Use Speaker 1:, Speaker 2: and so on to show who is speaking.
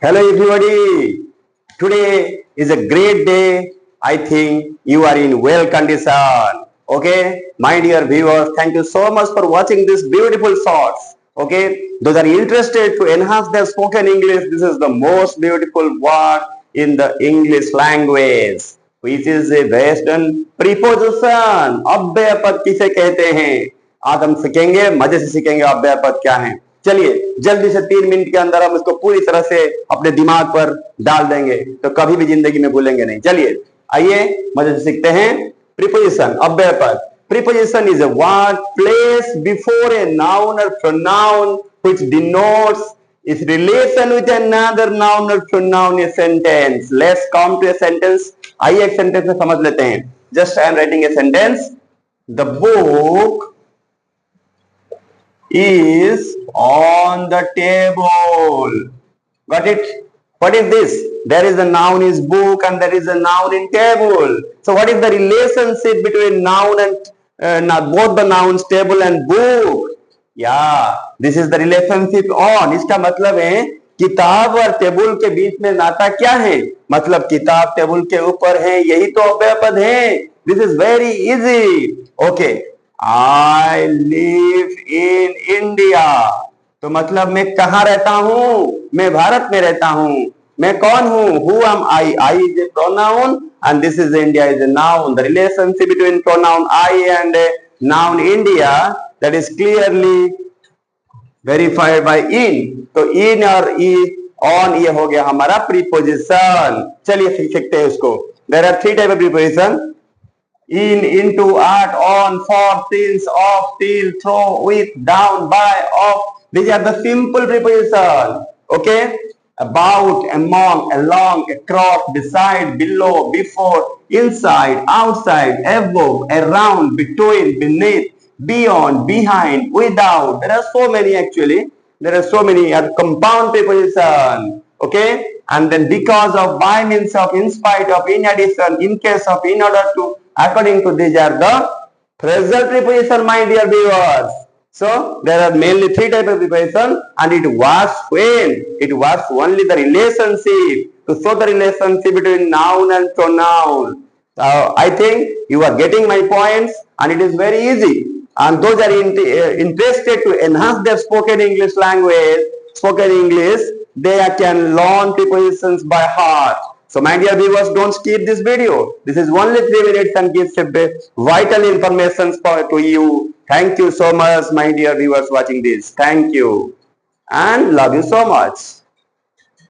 Speaker 1: Hello everybody. Today is a great day. I think you are in well condition. Okay, my dear viewers, thank you so much for watching this beautiful shorts. Okay, those are interested to enhance their spoken English. This is the most beautiful word in the English language, which is a Western preposition. अव्यय पद किसे कहते हैं? आज हम सीखेंगे, मजे से सीखेंगे अव्यय पद क्या है। चलिए जल्दी से 3 मिनट के अंदर हम इसको पूरी तरह से अपने दिमाग पर डाल देंगे तो कभी भी जिंदगी में भूलेंगे नहीं। चलिए आइए मजे से सीखते हैं। प्रीपोजिशन अव्यय पद। Preposition is a word place before a noun और pronoun which denotes its relation with another noun or pronoun in a sentence. Let's come to a sentence. आइए एक सेंटेंस में समझ लेते हैं। Just I am writing a sentence. The book is on the table. Got it? What is this? There is a noun is book and there is a noun in table. So what is the relationship between noun and both the nouns table and book? Yeah, this is the relationship on. इसका मतलब है किताब और table के बीच में नाता क्या है? मतलब किताब टेबल के ऊपर है, यही तो अव्यय पद है। This is very easy. Okay. I live in India. तो मतलब मैं कहाँ रहता हूँ? मैं भारत में रहता हूँ। मैं कौन हूँ? Who am I? I is a pronoun and this is India is a noun. The relationship between pronoun I and noun India that is clearly verified by in. तो in और on ये हो गया हमारा preposition. चलिए सीखते हैं उसको. There are 3 types of preposition. In, into, at, on, for, since, of, till, through, with, down, by, of. These are the simple prepositions. Okay? About, among, along, across, beside, below, before, inside, outside, above, around, between, beneath, beyond, behind, without. There are so many actually. There are so many compound prepositions. Okay? And then because of, by means of, in spite of, in addition, in case of, in order to, according to these are the phrasal preposition, my dear viewers. So there are mainly 3 types of preposition and it works when? It works only the relationship, to show the relationship between noun and pronoun. I think you are getting my points and it is very easy. And those are interested to enhance their spoken English language, spoken English, they can learn prepositions by heart. So my dear viewers, don't skip this video. This is only 3 minutes and gives a vital information to you. Thank you so much, my dear viewers watching this. Thank you and love you so much.